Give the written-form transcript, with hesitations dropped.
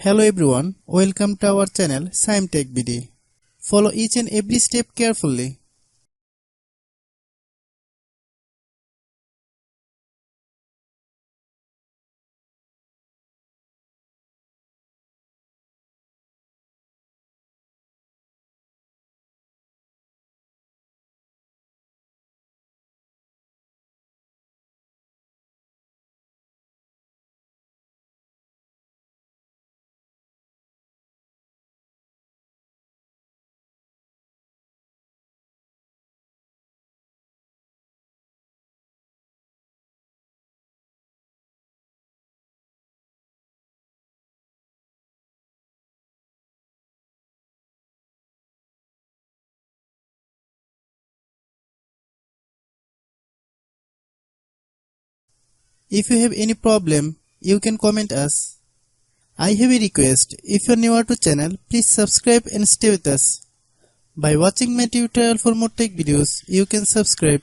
Hello everyone, welcome to our channel Shaem TechBD. Follow each and every step carefully. If you have any problem, you can comment us. I have a request, if you are new to channel, please subscribe and stay with us. By watching my tutorial for more tech videos, you can subscribe.